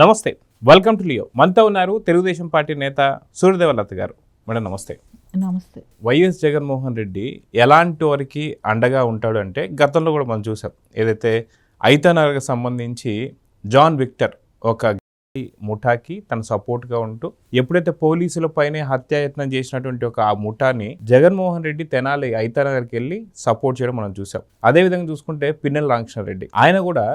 నమస్తే, welcome to Leo. మనతో ఉన్నారు తెలుగుదేశం పార్టీ నేత సూర్యదేవలత గారు. మేడం నమస్తే. నమస్తే. వైఎస్ జగన్మోహన్ రెడ్డి ఎలాంటి వారికి అండగా ఉంటాడు అంటే గతంలో కూడా మనం చూసాం. ఏదైతే ఐతానగర్కి సంబంధించి జాన్ విక్టర్ ఒక ముఠాకి తన సపోర్ట్గా ఉంటూ ఎప్పుడైతే పోలీసుల పైనే హత్యాయత్నం చేసినటువంటి ఒక ఆ ముఠాని జగన్మోహన్ రెడ్డి తెనాలి ఐతానగర్కి వెళ్ళి సపోర్ట్ చేయడం మనం చూసాం. అదేవిధంగా చూసుకుంటే పిన్నెల రామకృష్ణారెడ్డి ఆయన కూడా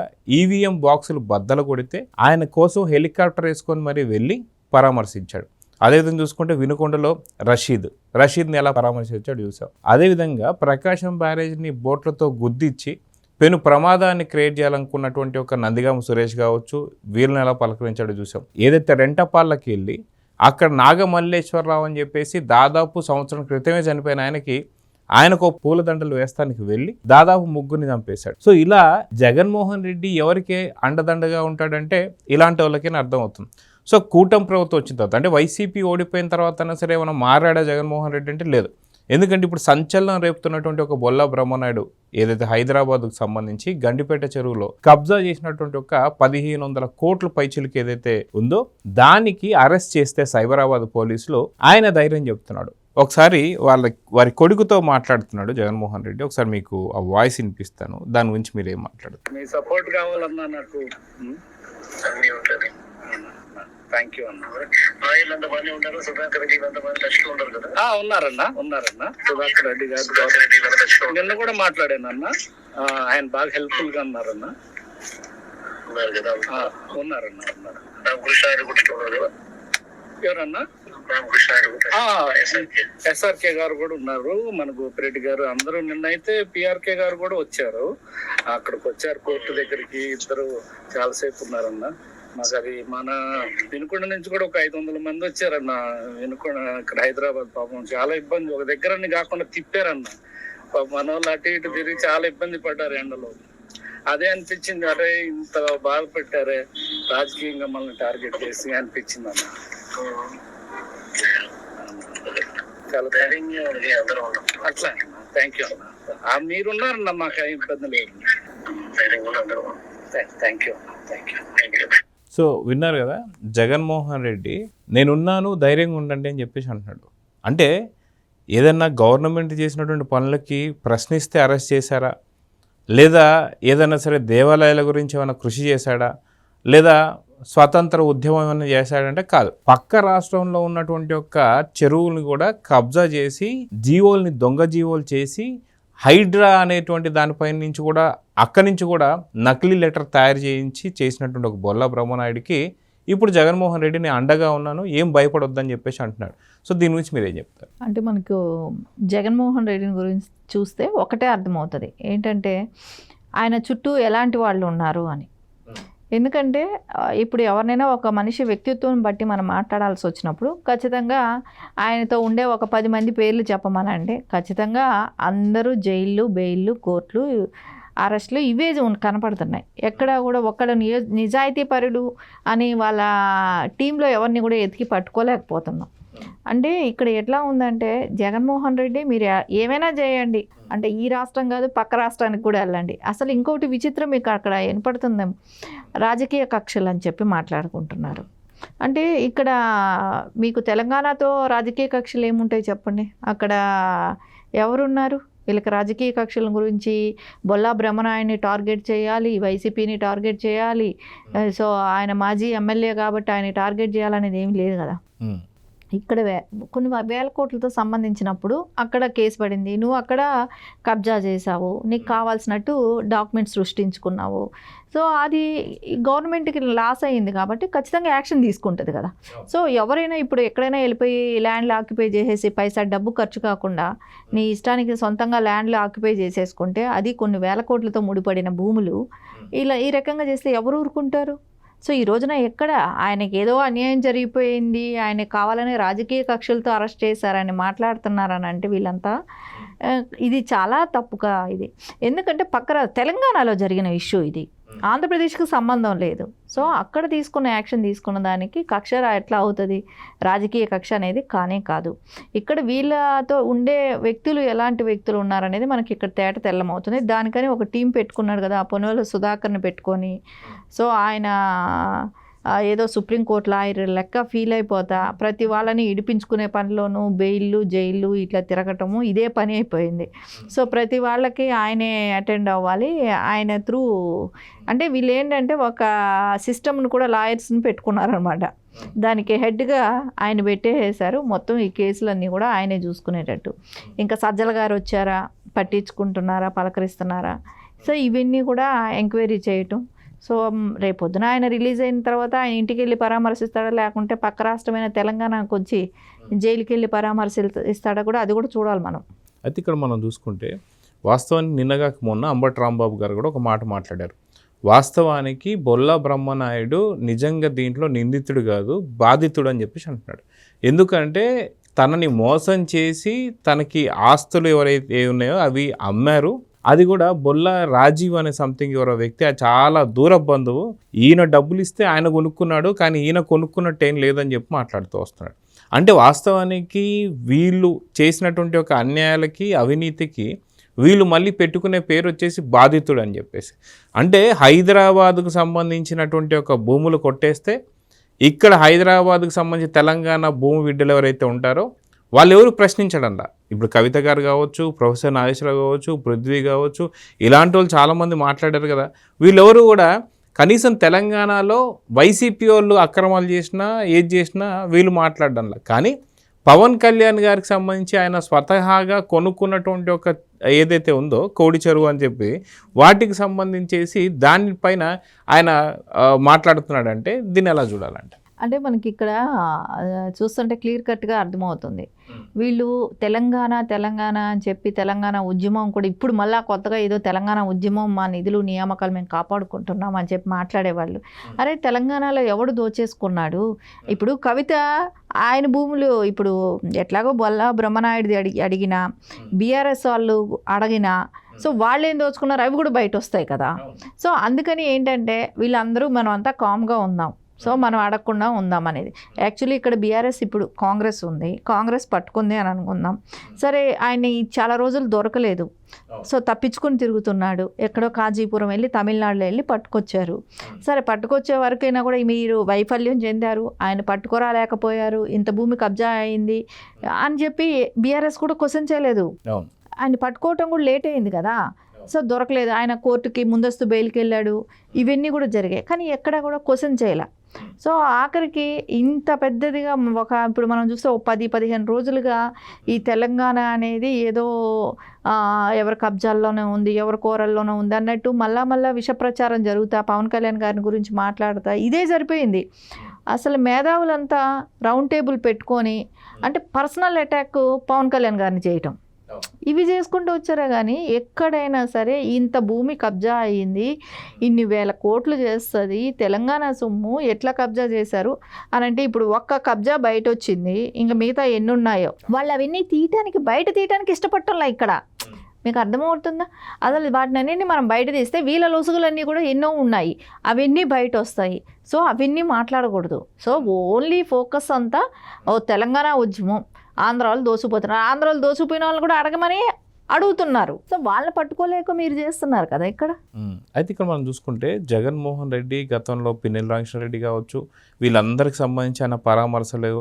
ఈవీఎం బాక్సులు బద్దలు కొడితే ఆయన కోసం హెలికాప్టర్ వేసుకొని మరీ వెళ్ళి పరామర్శించాడు. అదేవిధంగా చూసుకుంటే వినుకొండలో రషీద్ని ఎలా పరామర్శించాడు చూసాం. అదేవిధంగా ప్రకాశం బ్యారేజ్ని బోట్లతో గుద్దిచ్చి పెను ప్రమాదాన్ని క్రియేట్ చేయాలనుకున్నటువంటి ఒక నందిగామ సురేష్ కావచ్చు, వీళ్ళని ఎలా పలకరించాడో చూసాం. ఏదైతే రెంటపాళ్ళకి వెళ్ళి అక్కడ నాగమల్లేశ్వరరావు అని చెప్పేసి దాదాపు సంవత్సరం క్రితమే చనిపోయిన ఆయనకు పూలదండలు వేస్తానికి వెళ్ళి దాదాపు ముగ్గురిని చంపేశాడు. సో ఇలా జగన్మోహన్ రెడ్డి ఎవరికే అండదండగా ఉంటాడంటే ఇలాంటి వాళ్ళకే అర్థం అవుతుంది. సో కూటమి ప్రభుత్వం వచ్చిన తర్వాత అంటే వైసీపీ ఓడిపోయిన తర్వాత అయినా సరే ఏమైనా మారాడా జగన్మోహన్ రెడ్డి అంటే లేదు. ఎందుకంటే ఇప్పుడు సంచలనం రేపుతున్నటువంటి ఒక బొల్లా బ్రహ్మనాయుడు ఏదైతే హైదరాబాద్కు సంబంధించి గండిపేట చెరువులో కబ్జా చేసినటువంటి ఒక 1500 కోట్ల పైచిలకు ఏదైతే ఉందో దానికి అరెస్ట్ చేస్తే సైబరాబాద్ పోలీసులు ఆయన ధైర్యం చెప్తున్నాడు. ఒకసారి వారి కొడుకుతో మాట్లాడుతున్నాడు జగన్మోహన్ రెడ్డి. ఒకసారి మీకు ఆ వాయిస్ వినిపిస్తాను, దాని గురించి మీరు ఏం మాట్లాడుతున్నారు? మీ సపోర్ట్ కావాలన్నా నాకు థ్యాంక్ యూ అన్న. ఉన్నారన్నా సుధాకర్ రెడ్డి గారు నిన్న కూడా మాట్లాడానన్న. ఆయన బాగా హెల్ప్ఫుల్ గా ఉన్నారన్న. ఉన్నారన్నా. ఎవరన్నా? ఎస్ఆర్కే గారు కూడా ఉన్నారు, మన గోపిరెడ్డి గారు, అందరూ. నిన్నైతే పిఆర్కే గారు కూడా వచ్చారు, అక్కడికి వచ్చారు కోర్టు దగ్గరికి. ఇద్దరు చాలాసేపు ఉన్నారన్న. మాకు అది మన వినుకొండ నుంచి కూడా ఒక 500 మంది వచ్చారన్న. వినుకొండ ఇక్కడ హైదరాబాద్ పాపం చాలా ఇబ్బంది, ఒక దగ్గర కాకుండా తిప్పారన్న. మన వాళ్ళు అటు ఇటు తిరిగి చాలా ఇబ్బంది పడ్డారు ఎండలో. అదే అనిపించింది, అరే ఇంత బాధ పెట్టారే రాజకీయంగా మనల్ని టార్గెట్ చేసి అనిపించింది అన్న. చాలా అట్లా థ్యాంక్ యూ అన్న. మీరున్నారన్న, మాకు ఏం ఇబ్బంది లేదు. థ్యాంక్ యూ అన్న. సో విన్నారు కదా, జగన్మోహన్ రెడ్డి నేనున్నాను ధైర్యంగా ఉండండి అని చెప్పేసి అంటున్నాడు. అంటే ఏదన్నా గవర్నమెంట్ చేసినటువంటి పనులకి ప్రశ్నిస్తే అరెస్ట్ చేశారా, లేదా ఏదైనా సరే దేవాలయాల గురించి ఏమైనా కృషి చేశాడా, లేదా స్వతంత్ర ఉద్యమం ఏమైనా చేశాడంటే కాదు. పక్క రాష్ట్రంలో ఉన్నటువంటి ఒక చెరువుల్ని కూడా కబ్జా చేసి జీవోల్ని దొంగ జీవోలు చేసి హైడ్రా అనేటువంటి దానిపై నుంచి కూడా అక్కడి నుంచి కూడా నకిలీ లెటర్ తయారు చేయించి చేసినటువంటి ఒక బొల్లా బ్రహ్మనాయుడికి ఇప్పుడు జగన్మోహన్ రెడ్డిని అండగా ఉన్నాను, ఏం భయపడొద్దని చెప్పేసి అంటున్నాడు. సో దీని గురించి మీరు ఏం చెప్తారు? అంటే మనకు జగన్మోహన్ రెడ్డిని గురించి చూస్తే ఒకటే అర్థమవుతుంది ఏంటంటే ఆయన చుట్టూ ఎలాంటి వాళ్ళు ఉన్నారు అని. ఎందుకంటే ఇప్పుడు ఎవరినైనా ఒక మనిషి వ్యక్తిత్వం బట్టి మనం మాట్లాడాల్సి వచ్చినప్పుడు ఖచ్చితంగా ఆయనతో ఉండే ఒక 10 మంది పేర్లు చెప్పమనండి, ఖచ్చితంగా అందరూ జైళ్ళు, బెయిళ్ళు, కోర్టులు, అరెస్టులు ఇవే కనపడుతున్నాయి. ఎక్కడ కూడా ఒక్కడ నిజాయితీ పరుడు అని వాళ్ళ టీంలో ఎవరిని కూడా ఎతికి పట్టుకోలేకపోతున్నాం. అంటే ఇక్కడ ఎట్లా ఉందంటే జగన్మోహన్ రెడ్డి మీరు ఏమైనా చేయండి అంటే ఈ రాష్ట్రం కాదు పక్క రాష్ట్రానికి కూడా వెళ్ళండి. అసలు ఇంకోటి విచిత్రం మీకు అక్కడ వినపడుతుంది, రాజకీయ కక్షలు అని చెప్పి మాట్లాడుకుంటున్నారు. అంటే ఇక్కడ మీకు తెలంగాణతో రాజకీయ కక్షలు ఏముంటాయి చెప్పండి? అక్కడ ఎవరున్నారు వీళ్ళకి రాజకీయ కక్షల గురించి? బొల్లా బ్రహ్మనాయుడిని టార్గెట్ చేయాలి, వైసీపీని టార్గెట్ చేయాలి, సో ఆయన మాజీ ఎమ్మెల్యే కాబట్టి ఆయన టార్గెట్ చేయాలనేది ఏమి లేదు కదా. ఇక్కడ కొన్ని వేల కోట్లతో సంబంధించినప్పుడు అక్కడ కేసు పడింది, నువ్వు అక్కడ కబ్జా చేసావు, నీకు కావాల్సినట్టు డాక్యుమెంట్స్ సృష్టించుకున్నావు. సో అది గవర్నమెంట్కి లాస్ అయ్యింది కాబట్టి ఖచ్చితంగా యాక్షన్ తీసుకుంటుంది కదా. సో ఎవరైనా ఇప్పుడు ఎక్కడైనా వెళ్ళిపోయి ల్యాండ్లు ఆక్యుపై చేసేసి పైసా డబ్బు ఖర్చు కాకుండా నీ ఇష్టానికి సొంతంగా ల్యాండ్లు ఆక్యుపై చేసేసుకుంటే అది కొన్ని వేల కోట్లతో ముడిపడిన భూములు ఇలా ఈ రకంగా చేస్తే ఎవరు ఊరుకుంటారు? సో ఈ రోజున ఎక్కడ ఆయనకి ఏదో అన్యాయం జరిగిపోయింది, ఆయన కావాలనే రాజకీయ కక్షలతో అరెస్ట్ చేశారని మాట్లాడుతున్నారని అంటే వీళ్ళంతా ఇది చాలా తప్పుగా ఇది. ఎందుకంటే పక్క తెలంగాణలో జరిగిన ఇష్యూ ఇది, ఆంధ్రప్రదేశ్కి సంబంధం లేదు. సో అక్కడ తీసుకున్న యాక్షన్ తీసుకున్న దానికి కక్ష ఎట్లా అవుతుంది? రాజకీయ కక్ష అనేది కానే కాదు. ఇక్కడ వీళ్ళతో ఉండే వ్యక్తులు ఎలాంటి వ్యక్తులు ఉన్నారనేది మనకి ఇక్కడ తేట తెల్లమవుతుంది. దానికని ఒక టీం పెట్టుకున్నాడు కదా, పొన్నోల సుధాకర్ని పెట్టుకొని. సో ఆయన ఏదో సుప్రీంకోర్టు లాయర్ లెక్క ఫీల్ అయిపోతా ప్రతి వాళ్ళని ఇడిపించుకునే పనిలోనూ బెయిల్లు జైళ్ళు ఇట్లా తిరగటము ఇదే పని అయిపోయింది. సో ప్రతి వాళ్ళకి ఆయనే అటెండ్ అవ్వాలి, ఆయన త్రూ అంటే వీళ్ళు ఏంటంటే ఒక సిస్టమ్ను కూడా లాయర్స్ని పెట్టుకున్నారనమాట. దానికి హెడ్గా ఆయన పెట్టేసారు. మొత్తం ఈ కేసులన్నీ కూడా ఆయనే చూసుకునేటట్టు. ఇంకా సజ్జల గారు వచ్చారా, పట్టించుకుంటున్నారా, పలకరిస్తున్నారా, సో ఇవన్నీ కూడా ఎంక్వైరీ చేయటం. సో రేపొద్దున ఆయన రిలీజ్ అయిన తర్వాత ఆయన ఇంటికి వెళ్ళి పరామర్శిస్తాడా, లేకుంటే పక్క రాష్ట్రమైన తెలంగాణకు వచ్చి జైలుకి వెళ్ళి పరామర్శిస్తాడా కూడా అది కూడా చూడాలి మనం. అయితే ఇక్కడ మనం చూసుకుంటే వాస్తవానికి నిన్నగాక మొన్న అంబటి రాంబాబు గారు కూడా ఒక మాట మాట్లాడారు. వాస్తవానికి బొల్లా బ్రహ్మనాయుడు నిజంగా దీంట్లో నిందితుడు కాదు, బాధితుడు అని చెప్పేసి అంటున్నాడు. ఎందుకంటే తనని మోసం చేసి తనకి ఆస్తులు ఎవరైతే ఉన్నాయో అవి అమ్మారు. అది కూడా బొల్లా రాజీవ్ అనే సంథింగ్ ఎవరో వ్యక్తి, అది చాలా దూర బంధువు. ఈయన డబ్బులు ఇస్తే ఆయన కొనుక్కున్నాడు, కానీ ఈయన కొనుక్కున్నట్టు ఏం లేదని చెప్పి మాట్లాడుతూ వస్తున్నాడు. అంటే వాస్తవానికి వీళ్ళు చేసినటువంటి ఒక అన్యాయాలకి అవినీతికి వీళ్ళు మళ్ళీ పెట్టుకునే పేరు వచ్చేసి బాధితుడు అని చెప్పేసి. అంటే హైదరాబాద్కు సంబంధించినటువంటి ఒక భూములు కొట్టేస్తే ఇక్కడ హైదరాబాద్కు సంబంధించి తెలంగాణ భూమి బిడ్డలు ఎవరైతే ఉంటారో వాళ్ళు ఎవరు ప్రశ్నించడంలా. ఇప్పుడు కవిత గారు కావచ్చు, ప్రొఫెసర్ నాగేశ్వరరావు కావచ్చు, పృథ్వీ కావచ్చు, ఇలాంటి వాళ్ళు చాలామంది మాట్లాడారు కదా. వీళ్ళెవరు కూడా కనీసం తెలంగాణలో వైసీపీ వాళ్ళు అక్రమాలు చేసినా ఏది చేసినా వీళ్ళు మాట్లాడడంలా. కానీ పవన్ కళ్యాణ్ గారికి సంబంధించి ఆయన స్వతహాగా కొనుక్కున్నటువంటి ఒక ఏదైతే ఉందో కోడి చెరువు అని చెప్పి వాటికి సంబంధించేసి దానిపైన ఆయన మాట్లాడుతున్నాడంటే దీన్ని ఎలా చూడాలంటే, అంటే మనకి ఇక్కడ చూస్తుంటే క్లియర్ కట్గా అర్థమవుతుంది. వీళ్ళు తెలంగాణ తెలంగాణ అని చెప్పి తెలంగాణ ఉద్యమం కూడా ఇప్పుడు మళ్ళీ కొత్తగా ఏదో తెలంగాణ ఉద్యమం మా నిధులు నియామకాలు మేము కాపాడుకుంటున్నాం అని చెప్పి మాట్లాడేవాళ్ళు. అరే తెలంగాణలో ఎవడు దోచేసుకున్నాడు? ఇప్పుడు కవిత ఆయన భూములు ఇప్పుడు ఎట్లాగో బొల్లా బ్రహ్మనాయుడిది అడిగినా, బీఆర్ఎస్ వాళ్ళు అడిగినా, సో వాళ్ళు ఏం దోచుకున్నారు అవి కూడా బయట వస్తాయి కదా. సో అందుకని ఏంటంటే వీళ్ళందరూ మనం అంతా కామ్గా ఉందాం, సో మనం అడగకుండా ఉందాం అనేది. యాక్చువల్లీ ఇక్కడ బీఆర్ఎస్ ఇప్పుడు కాంగ్రెస్ ఉంది, కాంగ్రెస్ పట్టుకుంది అని అనుకుందాం. సరే ఆయన చాలా రోజులు దొరకలేదు, సో తప్పించుకొని తిరుగుతున్నాడు. ఎక్కడో కాజీపురం వెళ్ళి తమిళనాడులో వెళ్ళి పట్టుకొచ్చారు. సరే పట్టుకొచ్చే వరకైనా కూడా మీరు వైఫల్యం చెందారు, ఆయన పట్టుకోరాలేకపోయారు, ఇంత భూమి కబ్జా అయింది అని చెప్పి బీఆర్ఎస్ కూడా క్వశ్చన్ చేయలేదు. ఆయన పట్టుకోవటం కూడా లేట్ అయింది కదా, సో దొరకలేదు. ఆయన కోర్టుకి ముందస్తు బెయిల్కి వెళ్ళాడు, ఇవన్నీ కూడా జరిగాయి. కానీ ఎక్కడ కూడా క్వశ్చన్ చేయాల. సో ఆఖరికి ఇంత పెద్దదిగా ఇప్పుడు మనం చూస్తే 10-15 రోజులుగా ఈ తెలంగాణ అనేది ఏదో ఎవరి కబ్జాల్లోనే ఉంది, ఎవరి కూరల్లోనే ఉంది అన్నట్టు మళ్ళా విష ప్రచారం జరుగుతా పవన్ కళ్యాణ్ గారిని గురించి మాట్లాడుతా ఇదే సరిపోయింది. అసలు మేధావులంతా రౌండ్ టేబుల్ పెట్టుకొని అంటే పర్సనల్ అటాక్ పవన్ కళ్యాణ్ గారిని చేయటం, ఇవి చేసుకుంటూ వచ్చారా. కానీ ఎక్కడైనా సరే ఇంత భూమి కబ్జా అయ్యింది, ఇన్ని వేల కోట్లు చేస్తుంది తెలంగాణ సొమ్ము, ఎట్లా కబ్జా చేశారు అని అంటే ఇప్పుడు ఒక్క కబ్జా బయట వచ్చింది, ఇంకా మిగతా ఎన్ని ఉన్నాయో వాళ్ళు అవన్నీ బయట తీయటానికి ఇష్టపడటంలా. ఇక్కడ మీకు అర్థమవుతుందా? అసలు వాటిని అన్నింటినీ మనం బయట తీస్తే వీళ్ళ లొసుగులన్నీ కూడా ఎన్నో ఉన్నాయి, అవన్నీ బయట వస్తాయి. సో అవన్నీ మాట్లాడకూడదు. సో ఓన్లీ ఫోకస్ అంతా తెలంగాణ ఉద్యమం, ఆంధ్రాలో దోసిపోతున్నారు, ఆంధ్రాలో దోసిపోయిన వాళ్ళు కూడా అడగమని అడుగుతున్నారు. సో వాళ్ళని పట్టుకోలేక మీరు చేస్తున్నారు కదా ఇక్కడ. అయితే ఇక్కడ మనం చూసుకుంటే జగన్మోహన్ రెడ్డి గతంలో పిన్నెల రామకృష్ణారెడ్డి కావచ్చు, వీళ్ళందరికి సంబంధించి ఆయన పరామర్శలు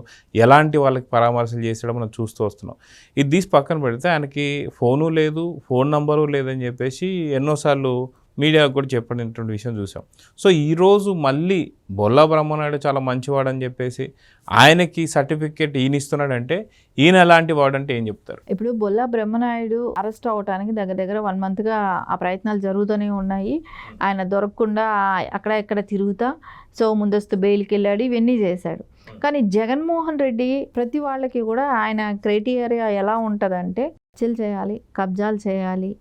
ఎలాంటి వాళ్ళకి పరామర్శలు చేసాడో మనం చూస్తూ వస్తున్నాం. ఇది తీసి పక్కన పెడితే ఆయనకి ఫోను లేదు, ఫోన్ నంబరు లేదని చెప్పేసి ఎన్నోసార్లు మీడియాకు కూడా చెప్పినటువంటి విషయం చూసాం. సో ఈరోజు మళ్ళీ బొల్లా బ్రహ్మనాయుడు చాలా మంచివాడని చెప్పేసి ఆయనకి సర్టిఫికేట్ ఈయన ఇస్తున్నాడంటే ఈయన ఎలాంటి వాడంటే ఏం చెప్తారు? ఇప్పుడు బొల్లా బ్రహ్మనాయుడు అరెస్ట్ అవడానికి దగ్గర 1 monthగా ఆ ప్రయత్నాలు జరుగుతూనే ఉన్నాయి. ఆయన దొరకకుండా అక్కడ ఇక్కడ తిరుగుతా సో ముందస్తు బెయిల్కి వెళ్ళాడు, ఇవన్నీ చేశాడు. కానీ జగన్మోహన్ రెడ్డి ప్రతి వాళ్ళకి కూడా ఆయన క్రైటీరియా ఎలా ఉంటుందంటే హత్యలు చేయాలి, కబ్జాలు చేయాలి,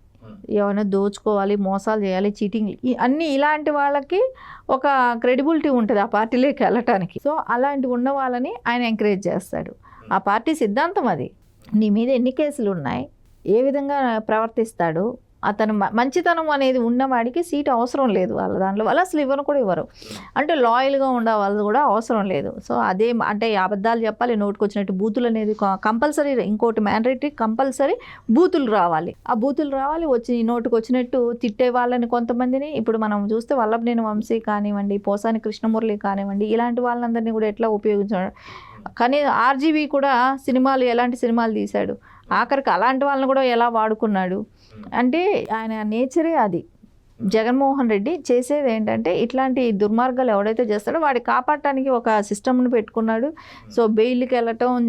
ఏమైనా దోచుకోవాలి, మోసాలు చేయాలి, చీటింగ్, అన్నీ ఇలాంటి వాళ్ళకి ఒక క్రెడిబిలిటీ ఉంటుంది ఆ పార్టీలోకి వెళ్ళటానికి. సో అలాంటివి ఉన్న వాళ్ళని ఆయన ఎంకరేజ్ చేస్తాడు. ఆ పార్టీ సిద్ధాంతం అది. నీ మీద ఎన్ని కేసులు ఉన్నాయి, ఏ విధంగా ప్రవర్తిస్తాడు, అతను మంచితనం అనేది ఉన్నవాడికి సీట్ అవసరం లేదు వాళ్ళ దాంట్లో, వాళ్ళు అసలు ఇవ్వను కూడా ఇవ్వరు. అంటే లాయల్గా ఉండే వాళ్ళు కూడా అవసరం లేదు. సో అదే అంటే అబద్ధాలు చెప్పాలి, నోటుకు వచ్చినట్టు బూతులు అనేది కంపల్సరీ, ఇంకోటి మ్యాండేటరీ కంపల్సరీ బూతులు రావాలి. ఆ బూతులు రావాలి, వచ్చి నోటుకు వచ్చినట్టు తిట్టే వాళ్ళని కొంతమందిని ఇప్పుడు మనం చూస్తే వల్లభనేని వంశీ కానివ్వండి, పోసాని కృష్ణమురళి కానివ్వండి, ఇలాంటి వాళ్ళందరినీ కూడా ఎట్లా ఉపయోగించాడు. కానీ ఆర్జీవి కూడా సినిమాలు ఎలాంటి సినిమాలు తీశాడు, ఆఖరికి అలాంటి వాళ్ళని కూడా ఎలా వాడుకున్నాడు. అంటే ఆయన నేచరే అది. జగన్మోహన్ రెడ్డి చేసేది ఏంటంటే ఇట్లాంటి దుర్మార్గాలు ఎవడైతే చేస్తాడో వాడి కాపాడటానికి ఒక సిస్టమ్ను పెట్టుకున్నాడు. సో బెయిల్కి వెళ్ళటం,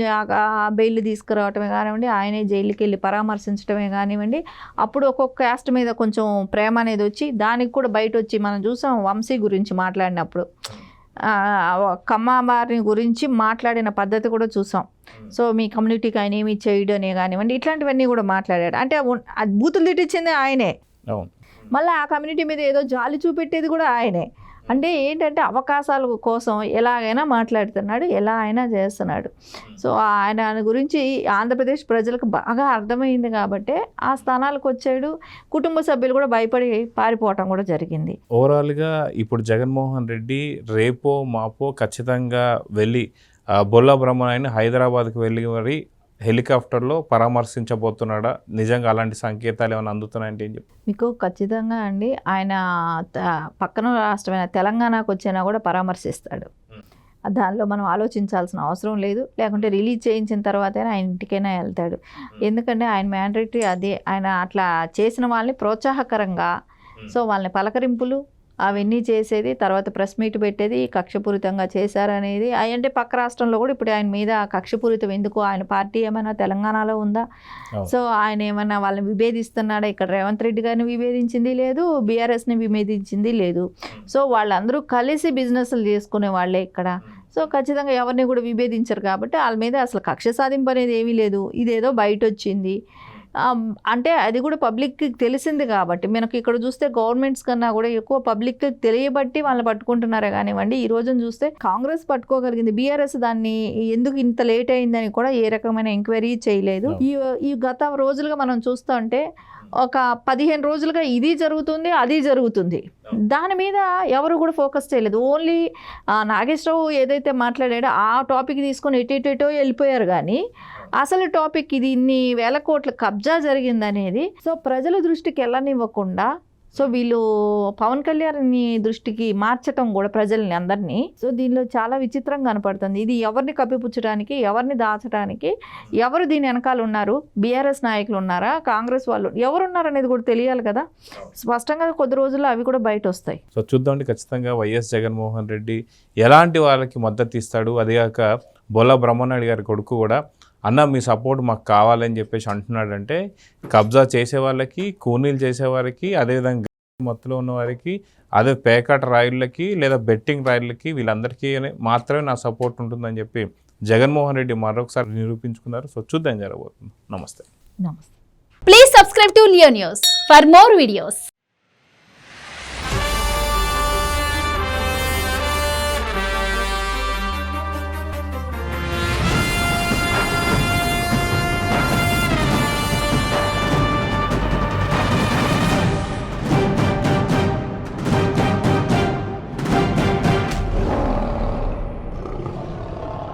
బెయిల్ తీసుకురావటమే కానివ్వండి, ఆయనే జైలుకి వెళ్ళి పరామర్శించడమే కానివ్వండి, అప్పుడు ఒక్కొక్క క్యాస్ట్ మీద కొంచెం ప్రేమ అనేది వచ్చి దానికి కూడా బయట వచ్చి మనం చూసాం వంశీ గురించి మాట్లాడినప్పుడు, కమ్మవారిని గురించి మాట్లాడిన పద్ధతి కూడా చూసాం. సో మీ కమ్యూనిటీకి ఆయన ఏమి చేయడు అనే కానివ్వండి, ఇట్లాంటివన్నీ కూడా మాట్లాడాడు. అంటే బూతులు తిట్టించింది ఆయనే, మళ్ళీ ఆ కమ్యూనిటీ మీద ఏదో జాలి చూపెట్టేది కూడా ఆయనే. అంటే ఏంటంటే అవకాశాల కోసం ఎలాగైనా మాట్లాడుతున్నాడు, ఎలా అయినా చేస్తున్నాడు. సో ఆయన గురించి ఆంధ్రప్రదేశ్ ప్రజలకు బాగా అర్థమైంది కాబట్టి ఆ స్థానాలకు వచ్చాడు. కుటుంబ సభ్యులు కూడా భయపడి పారిపోవటం కూడా జరిగింది. ఓవరాల్గా ఇప్పుడు జగన్మోహన్ రెడ్డి రేపో మాపో ఖచ్చితంగా వెళ్ళి బొల్లా బ్రహ్మనాయుడిని హైదరాబాద్కి వెళ్ళి మరి హెలికాప్టర్లో పరామర్శించబోతున్నాడా? నిజంగా అలాంటి సంకేతాలు ఏమైనా అందుతున్నాయంటే ఏం చెప్పి మీకు ఖచ్చితంగా అండి, ఆయన పక్కన రాష్ట్రమైన తెలంగాణకు వచ్చినా కూడా పరామర్శిస్తాడు. దానిలో మనం ఆలోచించాల్సిన అవసరం లేదు. లేకుంటే రిలీజ్ చేయించిన తర్వాతైనా ఆయన ఇంటికైనా వెళ్తాడు. ఎందుకంటే ఆయన మ్యాండేటరీ అదే. ఆయన అట్లా చేసిన వాళ్ళని ప్రోత్సాహకరంగా, సో వాళ్ళని పలకరింపులు అవన్నీ చేసేది, తర్వాత ప్రెస్ మీట్ పెట్టేది, కక్షపూరితంగా చేశారనేది. అంటే పక్క రాష్ట్రంలో కూడా ఇప్పుడు ఆయన మీద కక్షపూరితం ఎందుకు, ఆయన పార్టీ ఏమైనా తెలంగాణలో ఉందా? సో ఆయన ఏమైనా వాళ్ళని విభేదిస్తున్నాడా? ఇక్కడ రేవంత్ రెడ్డి గారిని విభేదించింది లేదు, బీఆర్ఎస్ని విభేదించింది లేదు. సో వాళ్ళందరూ కలిసి బిజినెస్లు చేసుకునే వాళ్ళే ఇక్కడ. సో ఖచ్చితంగా ఎవరిని కూడా విభేదించరు కాబట్టి వాళ్ళ మీద అసలు కక్ష సాధింపు అనేది ఏమీ లేదు. ఇదేదో బయట వచ్చింది అంటే అది కూడా పబ్లిక్కి తెలిసింది కాబట్టి. మనకి ఇక్కడ చూస్తే గవర్నమెంట్స్ కన్నా కూడా ఎక్కువ పబ్లిక్కి తెలియబట్టి వాళ్ళని పట్టుకుంటున్నారే కానివ్వండి. ఈ రోజున చూస్తే కాంగ్రెస్ పట్టుకోగలిగింది, బీఆర్ఎస్ దాన్ని ఎందుకు ఇంత లేట్ అయిందని కూడా ఏ రకమైన ఎంక్వైరీ చేయలేదు. ఈ గత రోజులుగా మనం చూస్తూ ఉంటే ఒక 15 రోజులుగా ఇది జరుగుతుంది, అది జరుగుతుంది. దాని మీద ఎవరు కూడా ఫోకస్ చేయలేదు. ఓన్లీ నాగేశ్వరరావు ఏదైతే మాట్లాడాడో ఆ టాపిక్ తీసుకొని ఎటో వెళ్ళిపోయారు. కానీ అసలు టాపిక్ ఇది ఇన్ని వేల కోట్ల కబ్జా జరిగిందనేది సో ప్రజల దృష్టికి వెళ్ళనివ్వకుండా, సో వీళ్ళు పవన్ కళ్యాణ్ దృష్టికి మార్చటం కూడా ప్రజల్ని అందరినీ. సో దీనిలో చాలా విచిత్రంగా కనపడుతుంది. ఇది ఎవరిని కప్పిపుచ్చడానికి, ఎవరిని దాచడానికి, ఎవరు దీని వెనకాల ఉన్నారు, బీఆర్ఎస్ నాయకులు ఉన్నారా, కాంగ్రెస్ వాళ్ళు ఎవరున్నారు అనేది కూడా తెలియాలి కదా. స్పష్టంగా కొద్ది రోజుల్లో అవి కూడా బయట వస్తాయి. సో చూద్దామండి ఖచ్చితంగా వైఎస్ జగన్మోహన్ రెడ్డి ఎలాంటి వాళ్ళకి మద్దతు ఇస్తాడు. అదేగాక బొల్లా బ్రహ్మనాయుడు గారి కొడుకు కూడా అన్న మీ సపోర్ట్ మాకు కావాలని చెప్పేసి అంటున్నాడంటే, కబ్జా చేసే వాళ్ళకి, కూనీలు చేసేవారికి, అదేవిధంగా మొత్తంలో ఉన్న వారికి, అదే పేకాట రాయుళ్ళకి లేదా బెట్టింగ్ రాయుళ్ళకి, వీళ్ళందరికీ మాత్రమే నా సపోర్ట్ ఉంటుందని చెప్పి జగన్మోహన్ రెడ్డి మరొకసారి నిరూపించుకున్నారు. సో చూద్దాం జరగబోతుంది. నమస్తే. నమస్తే. Please subscribe to Leo news for more videos.